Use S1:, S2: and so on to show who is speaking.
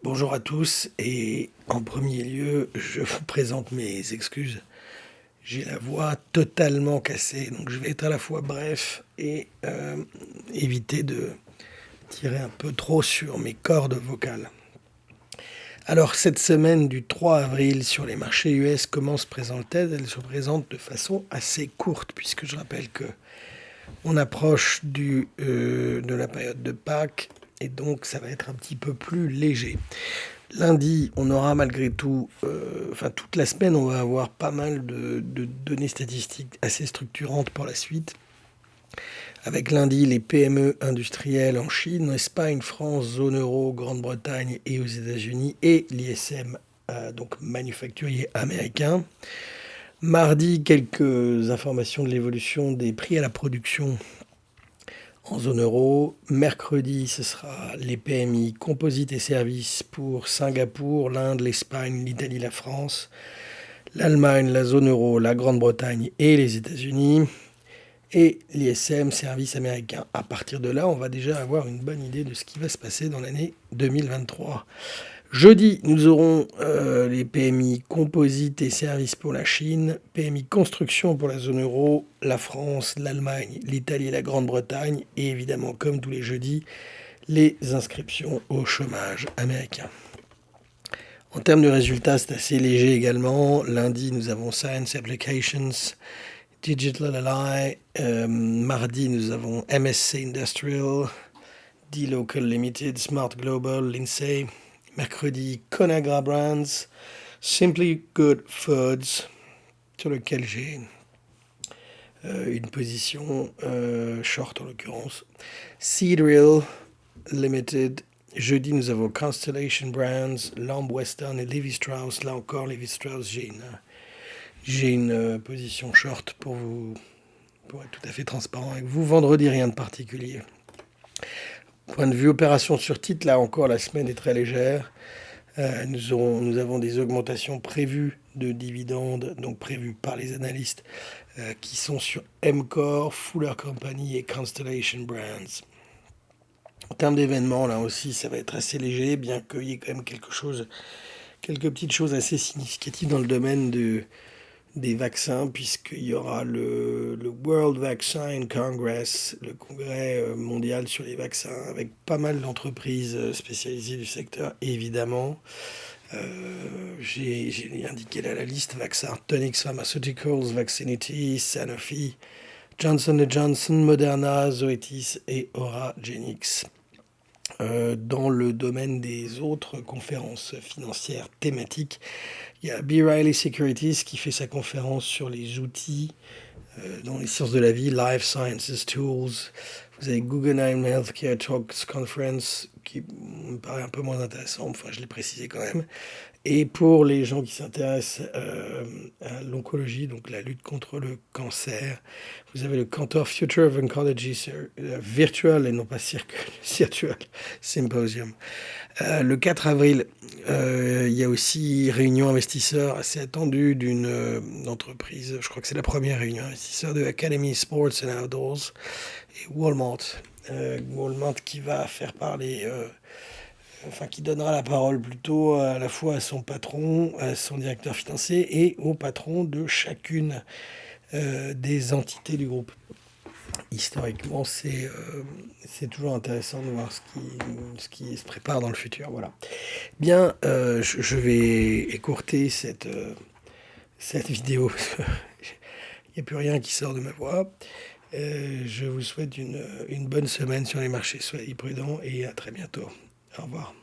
S1: Bonjour à tous et en premier lieu, je vous présente mes excuses. J'ai la voix totalement cassée, donc je vais être à la fois bref et éviter de tirer un peu trop sur mes cordes vocales. Alors cette semaine du 3 avril sur les marchés US, comment se présente-t-elle? Elle se présente de façon assez courte puisque je rappelle que on approche de la période de Pâques et donc ça va être un petit peu plus léger. Lundi, on aura malgré tout, toute la semaine, on va avoir pas mal de données statistiques assez structurantes pour la suite. Avec lundi, les PME industrielles en Chine, Espagne, France, zone euro, Grande-Bretagne et aux États-Unis, et l'ISM, donc manufacturier américain. Mardi, quelques informations de l'évolution des prix à la production en zone euro. Mercredi, ce sera les PMI composites et services pour Singapour, l'Inde, l'Espagne, l'Italie, la France, l'Allemagne, la zone euro, la Grande-Bretagne et les États-Unis. Et l'ISM, service américain. À partir de là, on va déjà avoir une bonne idée de ce qui va se passer dans l'année 2023. Jeudi, nous aurons les PMI composites et services pour la Chine, PMI construction pour la zone euro, la France, l'Allemagne, l'Italie et la Grande-Bretagne, et évidemment, comme tous les jeudis, les inscriptions au chômage américain. En termes de résultats, c'est assez léger également. Lundi, nous avons Science Applications, Digital Ally. Mardi, nous avons MSC Industrial, D-Local Limited, Smart Global, Lindsay. Mercredi, Conagra Brands, Simply Good Foods, sur lequel j'ai une position short en l'occurrence. Seadrill Limited. Jeudi, nous avons Constellation Brands, Lamb Western et Levi Strauss. Là encore, Levi Strauss, j'ai une position short pour être tout à fait transparent avec vous. Vendredi, rien de particulier. Point de vue opération sur titre, là encore, la semaine est très légère. Nous avons des augmentations prévues de dividendes, donc prévues par les analystes, qui sont sur MCOR, Fuller Company et Constellation Brands. En termes d'événements, là aussi, ça va être assez léger, bien qu'il y ait quand même quelques petites choses assez significatives dans le domaine des vaccins, puisqu'il y aura le World Vaccine Congress, le congrès mondial sur les vaccins, avec pas mal d'entreprises spécialisées du secteur, évidemment. J'ai indiqué là la liste: Vaxart, Tonix Pharmaceuticals, Vaccinity, Sanofi, Johnson & Johnson, Moderna, Zoetis et Oragenix. Dans le domaine des autres conférences financières thématiques, il y a B. Riley Securities qui fait sa conférence sur les outils dans les sciences de la vie, Life Sciences Tools. Vous avez Guggenheim Healthcare Talks Conference qui me paraît un peu moins intéressant, enfin je l'ai précisé quand même. Et pour les gens qui s'intéressent à l'oncologie, donc la lutte contre le cancer, vous avez le Cantor Future of Oncology Virtual et non pas Virtual Symposium. Le 4 avril, il y a aussi réunion investisseurs assez attendue d'une entreprise, je crois que c'est la première réunion investisseur de Academy Sports and Outdoors et Walmart. Walmart qui va faire parler... qui donnera la parole plutôt à la fois à son patron, à son directeur financier et au patron de chacune des entités du groupe. Historiquement, c'est toujours intéressant de voir ce qui se prépare dans le futur. Voilà. Bien, je vais écourter cette vidéo parce qu'il n'y a plus rien qui sort de ma voix. Je vous souhaite une bonne semaine sur les marchés. Soyez prudents et à très bientôt. Au revoir.